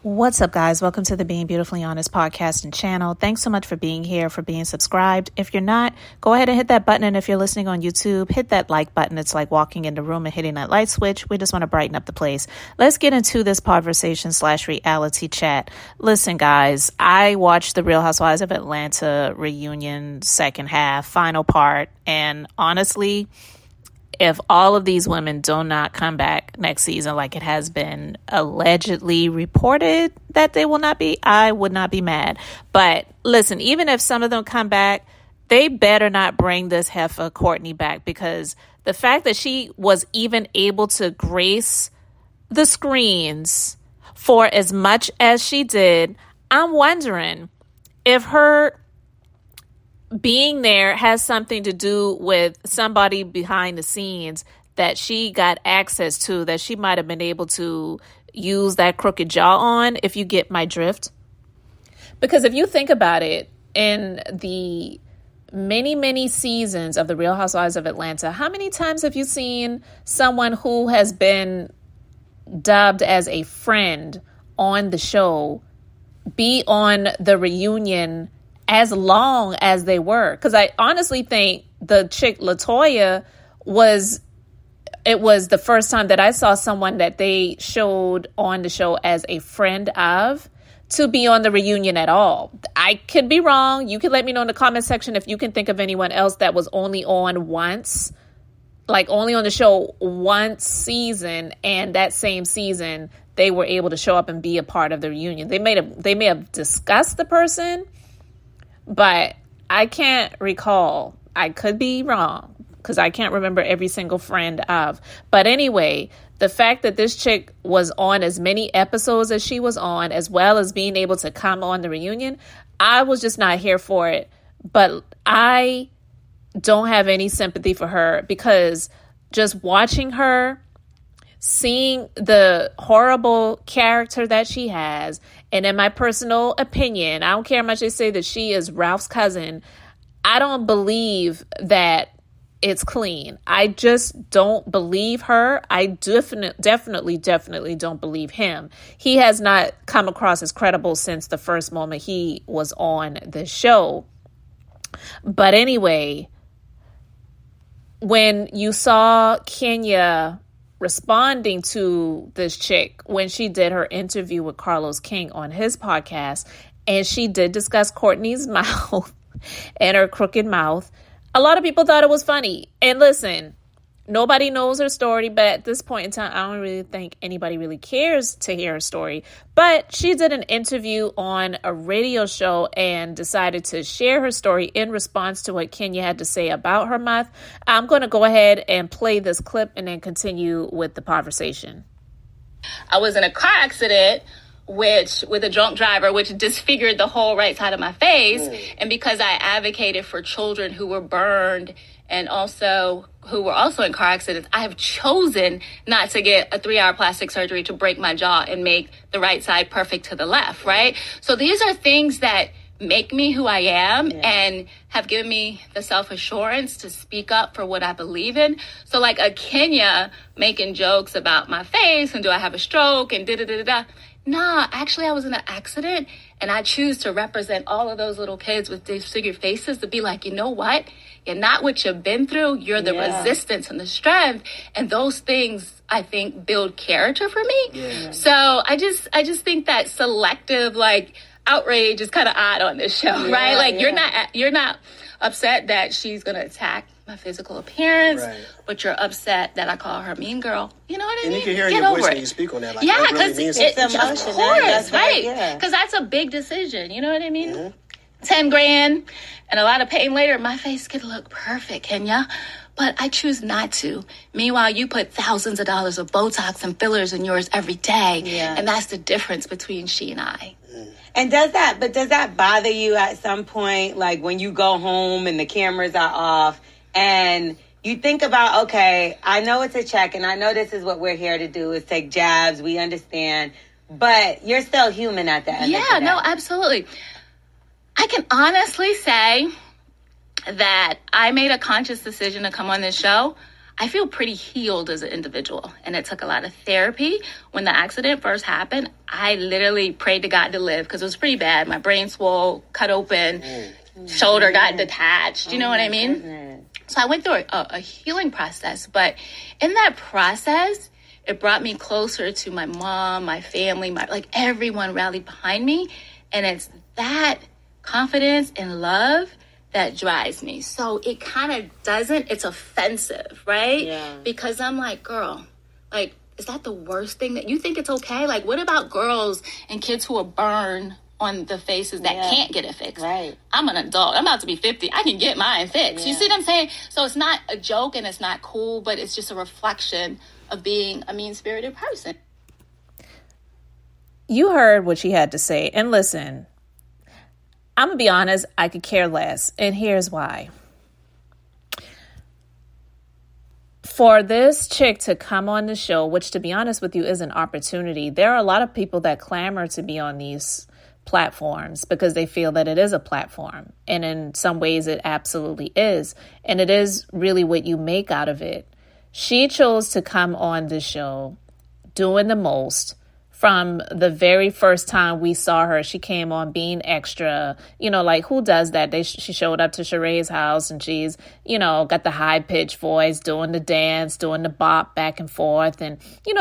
What's up, guys? Welcome to the Being Beautifully Honest podcast and channel. Thanks so much for being here, for being subscribed. If you're not, go ahead and hit that button. And if you're listening on YouTube, hit that like button. It's like walking in the room and hitting that light switch. We just want to brighten up the place. Let's get into this conversation/reality chat. Listen, guys, I watched the Real Housewives of Atlanta reunion second half, final part. And honestly, if all of these women do not come back next season, like it has been allegedly reported that they will not be, I would not be mad. But listen, even if some of them come back, they better not bring this heifer Courtney back, because the fact that she was even able to grace the screens for as much as she did, I'm wondering if her being there has something to do with somebody behind the scenes that she got access to, that she might have been able to use that crooked jaw on, if you get my drift. Because if you think about it, in the many seasons of the Real Housewives of Atlanta, how many times have you seen someone who has been dubbed as a friend on the show be on the reunion as long as they were? Because I honestly think the chick LaToya was the first time that I saw someone that they showed on the show as a friend of to be on the reunion at all. I could be wrong. You can let me know in the comment section if you can think of anyone else that was only on once, like only on the show once season, and that same season they were able to show up and be a part of the reunion. They may have discussed the person, but I can't recall. I could be wrong because I can't remember every single friend of. But anyway, the fact that this chick was on as many episodes as she was on, as well as being able to come on the reunion, I was just not here for it. But I don't have any sympathy for her, because just watching her, seeing the horrible character that she has, and in my personal opinion, I don't care how much they say that she is Ralph's cousin, I don't believe that it's clean. I just don't believe her. I definitely don't believe him. He has not come across as credible since the first moment he was on the show. But anyway, when you saw Kenya responding to this chick when she did her interview with Carlos King on his podcast, and she did discuss Courtney's mouth and her crooked mouth, a lot of people thought it was funny. And listen, nobody knows her story, but at this point in time, I don't really think anybody really cares to hear her story. But she did an interview on a radio show and decided to share her story in response to what Kenya had to say about her mouth. I'm going to go ahead and play this clip and then continue with the conversation. I was in a car accident with a drunk driver, which disfigured the whole right side of my face. And because I advocated for children who were burned and also who were also in car accidents, I have chosen not to get a 3-hour plastic surgery to break my jaw and make the right side perfect to the left, right? So these are things that make me who I am and have given me the self-assurance to speak up for what I believe in. So like a Kenya making jokes about my face and do I have a stroke and da-da-da-da-da. Nah, actually, I was in an accident, and I choose to represent all of those little kids with disfigured faces to be like, you know what? You're not what you've been through. You're the resistance and the strength. And those things, I think, build character for me. Yeah. So I just think that selective, like, outrage is kind of odd on this show, right? Like, you're not upset that she's going to attack my physical appearance, but you're upset that I call her mean girl. You know what I mean? And you can hear your voice when you speak on that. Like, yeah, because really it's emotion. Of course, right? Because that's a big decision. You know what I mean? Mm-hmm. 10 grand and a lot of pain later, my face could look perfect, Kenya. But I choose not to. Meanwhile, you put thousands of dollars of Botox and fillers in yours every day. Yeah. And that's the difference between she and I. And does that bother you at some point? Like when you go home and the cameras are off and you think about, okay, I know it's a check and I know this is what we're here to do is take jabs. We understand. But you're still human at the end of the day. Yeah, no, absolutely. I can honestly say that I made a conscious decision to come on this show. I feel pretty healed as an individual, and it took a lot of therapy. When the accident first happened, I literally prayed to God to live because it was pretty bad. My brain swole, cut open, shoulder got detached. You know what I mean? Goodness. So I went through a healing process, but in that process, it brought me closer to my mom, my family, everyone rallied behind me. And it's that confidence and love that drives me. So it kind of it's offensive, right? Yeah. Because I'm like, girl, is that the worst thing that you think it's okay? What about girls and kids who are burned on the faces that can't get it fixed? Right. I'm an adult. I'm about to be 50. I can get mine fixed. Yeah. You see what I'm saying? So it's not a joke and it's not cool, but it's just a reflection of being a mean-spirited person. You heard what she had to say. And listen, I'm going to be honest, I could care less. And here's why. For this chick to come on the show, which to be honest with you is an opportunity, there are a lot of people that clamor to be on these platforms because they feel that it is a platform. And in some ways it absolutely is. And it is really what you make out of it. She chose to come on the show doing the most. From the very first time we saw her, she came on being extra, who does that? She showed up to Sheree's house and she's, got the high pitched voice, doing the dance, doing the bop back and forth and,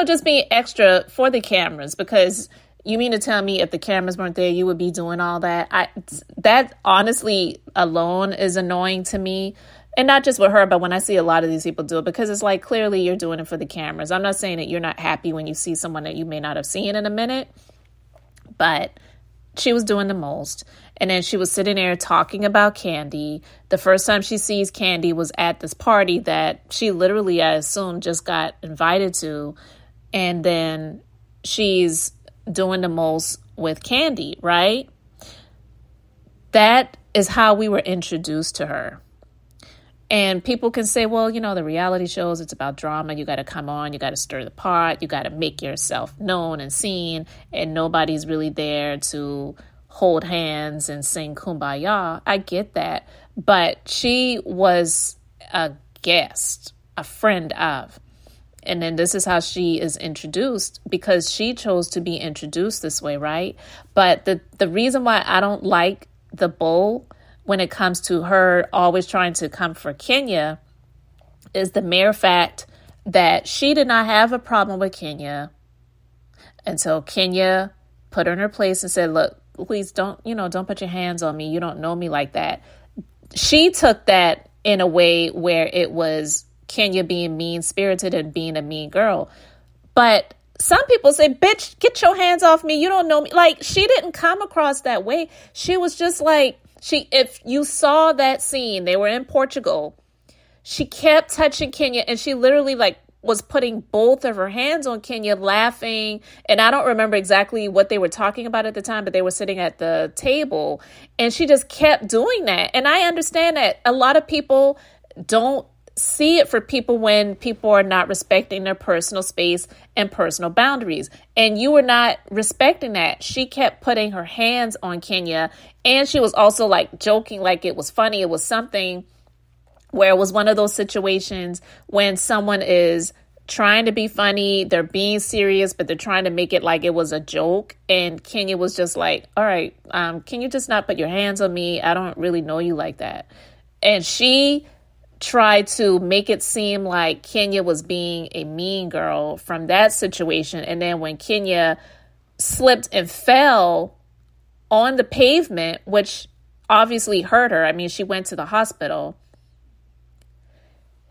just being extra for the cameras. Because you mean to tell me if the cameras weren't there, you would be doing all that? That honestly alone is annoying to me. And not just with her, but when I see a lot of these people do it, because it's clearly you're doing it for the cameras. I'm not saying that you're not happy when you see someone that you may not have seen in a minute, but she was doing the most. And then she was sitting there talking about Candy. The first time she sees Candy was at this party that she literally, I assume, just got invited to. And then she's doing the most with Candy, right? That is how we were introduced to her. And people can say, well, the reality shows, it's about drama. You got to come on. You got to stir the pot. You got to make yourself known and seen. And nobody's really there to hold hands and sing Kumbaya. I get that. But she was a guest, a friend of. And then this is how she is introduced because she chose to be introduced this way, right? But the reason why I don't like the bull when it comes to her always trying to come for Kenya is the mere fact that she did not have a problem with Kenya until Kenya put her in her place and said, look, please don't put your hands on me. You don't know me like that. She took that in a way where it was Kenya being mean-spirited and being a mean girl. But some people say, bitch, get your hands off me. You don't know me. She didn't come across that way. She was just if you saw that scene, they were in Portugal. She kept touching Kenya and she literally was putting both of her hands on Kenya, laughing. And I don't remember exactly what they were talking about at the time, but they were sitting at the table and she just kept doing that. And I understand that a lot of people don't see it for people when people are not respecting their personal space and personal boundaries. And you were not respecting that. She kept putting her hands on Kenya. And she was also joking like it was funny. It was something where it was one of those situations when someone is trying to be funny, they're being serious, but they're trying to make it like it was a joke. And Kenya was just all right, can you just not put your hands on me? I don't really know you like that. And she tried to make it seem like Kenya was being a mean girl from that situation. And then when Kenya slipped and fell on the pavement, which obviously hurt her, I mean, she went to the hospital.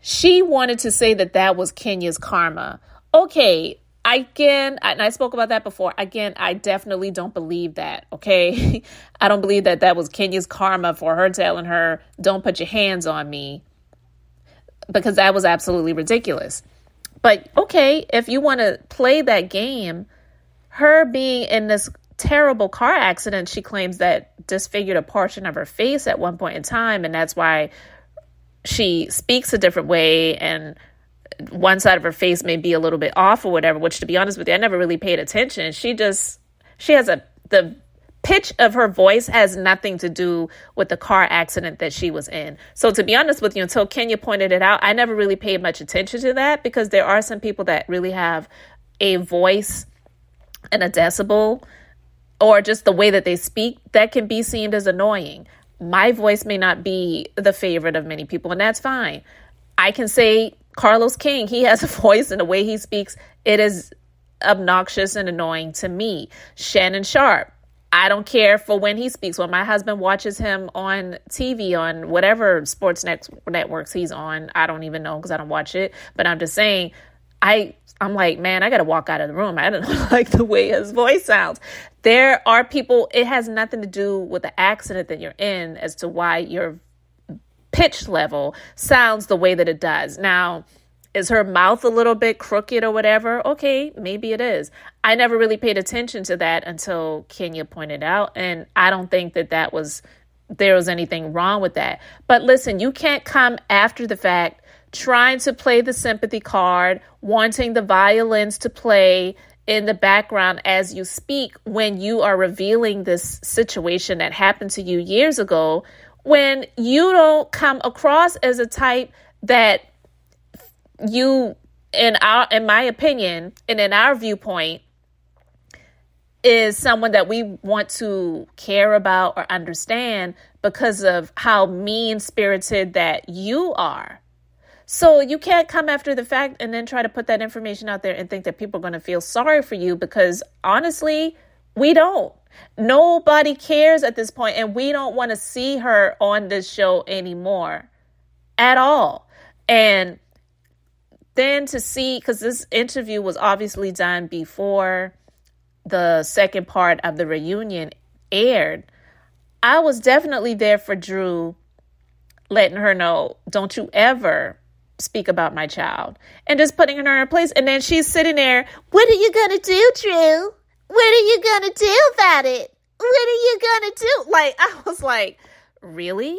She wanted to say that was Kenya's karma. Okay, again, and I spoke about that before. Again, I definitely don't believe that, okay? I don't believe that was Kenya's karma for her telling her, don't put your hands on me, because that was absolutely ridiculous. But okay, if you want to play that game, her being in this terrible car accident, she claims that disfigured a portion of her face at one point in time, and that's why she speaks a different way, and one side of her face may be a little bit off or whatever, which, to be honest with you, I never really paid attention. She has the pitch of her voice has nothing to do with the car accident that she was in. So to be honest with you, until Kenya pointed it out, I never really paid much attention to that, because there are some people that really have a voice and a decibel, or just the way that they speak, that can be seen as annoying. My voice may not be the favorite of many people, and that's fine. I can say Carlos King, he has a voice, and the way he speaks, it is obnoxious and annoying to me. Shannon Sharp, I don't care for when he speaks. When my husband watches him on TV, on whatever sports networks he's on, I don't even know because I don't watch it. But I'm just saying, I'm like, man, I got to walk out of the room. I don't like the way his voice sounds. There are people, it has nothing to do with the accident that you're in as to why your pitch level sounds the way that it does. Now, is her mouth a little bit crooked or whatever? Okay, maybe it is. I never really paid attention to that until Kenya pointed out. And I don't think that there was anything wrong with that. But listen, you can't come after the fact trying to play the sympathy card, wanting the violins to play in the background as you speak when you are revealing this situation that happened to you years ago, when you don't come across as a type that you, in my opinion, and in our viewpoint, is someone that we want to care about or understand because of how mean-spirited that you are. So you can't come after the fact and then try to put that information out there and think that people are going to feel sorry for you, because honestly, we don't. Nobody cares at this point, and we don't want to see her on this show anymore at all. And then to see, because this interview was obviously done before the second part of the reunion aired, I was definitely there for Drew, letting her know, don't you ever speak about my child, and just putting her in her place. And then she's sitting there, what are you going to do, Drew? What are you going to do about it? What are you going to do? Like, I was like, really?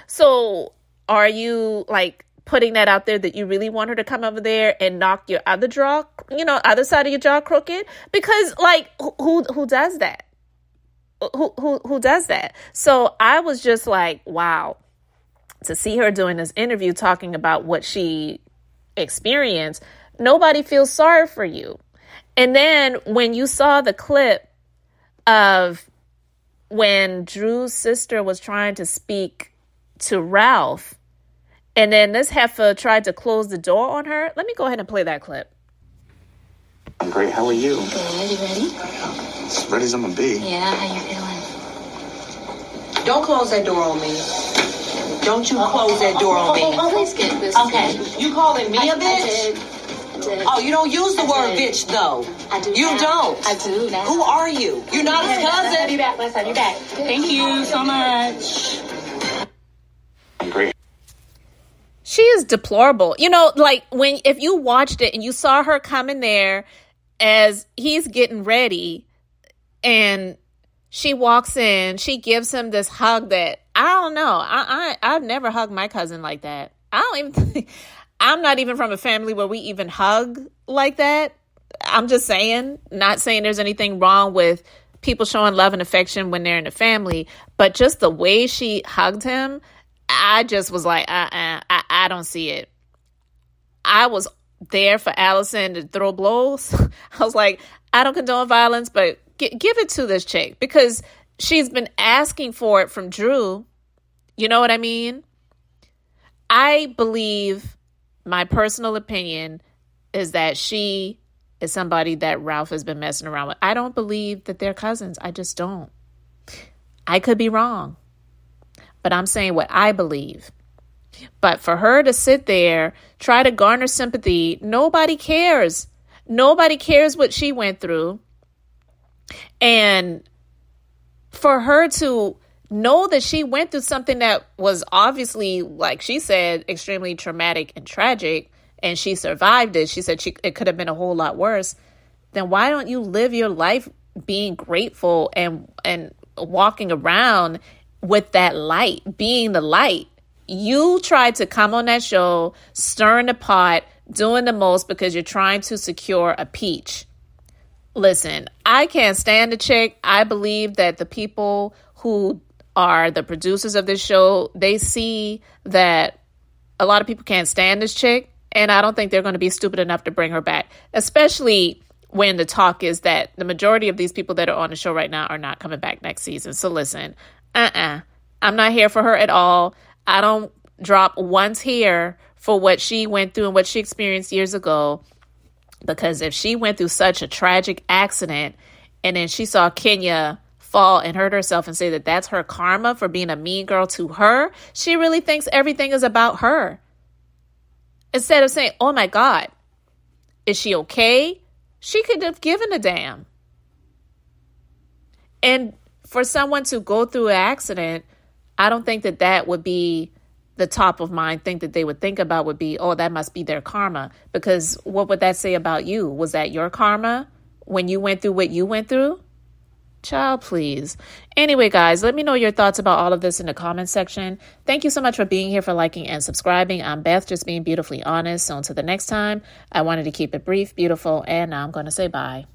So are you like putting that out there that you really want her to come over there and knock your other jaw, other side of your jaw crooked? Because like, who does that? Who does that? So I was just like, wow, to see her doing this interview talking about what she experienced, nobody feels sorry for you. And then when you saw the clip of when Drew's sister was trying to speak to Ralph, and then this heifer tried to close the door on her. Let me go ahead and play that clip. I'm great. How are you? Good. You ready? As ready as I'm going to be. Yeah, how you feeling? Don't close that door on me. Don't you close that door on me. Let's get this. Okay. You calling me a bitch? I did. Oh, you don't use the word bitch, though. I do. You now. don't. I do now. Who are you? You're not his cousin. I'll be back. Let's have you back. Thank you so much. I'm great. She is deplorable. Like if you watched it and you saw her come in there as he's getting ready and she walks in, she gives him this hug that, I don't know. I've never hugged my cousin like that. I don't even think, I'm not even from a family where we even hug like that. I'm just saying, not saying there's anything wrong with people showing love and affection when they're in a family, but just the way she hugged him, I just was like, I don't see it. I was there for Allison to throw blows. I was like, I don't condone violence, but give it to this chick, because she's been asking for it from Drew. You know what I mean? I believe, my personal opinion is that she is somebody that Ralph has been messing around with. I don't believe that they're cousins. I just don't. I could be wrong, but I'm saying what I believe. But for her to sit there, try to garner sympathy, nobody cares. Nobody cares what she went through. And for her to know that she went through something that was obviously, like she said, extremely traumatic and tragic, and she survived it. She said it could have been a whole lot worse. Then why don't you live your life being grateful and walking around with that light, being the light? You tried to come on that show, stirring the pot, doing the most because you're trying to secure a peach. Listen, I can't stand the chick. I believe that the people who are the producers of this show, they see that a lot of people can't stand this chick. And I don't think they're going to be stupid enough to bring her back, especially when the talk is that the majority of these people that are on the show right now are not coming back next season. So listen, I'm not here for her at all. I don't drop once here for what she went through and what she experienced years ago. Because if she went through such a tragic accident and then she saw Kenya fall and hurt herself and say that that's her karma for being a mean girl to her, she really thinks everything is about her. Instead of saying, oh my God, is she okay? She could have given a damn. And for someone to go through an accident, I don't think that that would be the top of mind thing that they would think about would be, oh, that must be their karma. Because what would that say about you? Was that your karma when you went through what you went through? Child, please. Anyway, guys, let me know your thoughts about all of this in the comment section. Thank you so much for being here, for liking and subscribing. I'm Beth, just being beautifully honest. So until the next time, I wanted to keep it brief, beautiful, and now I'm going to say bye.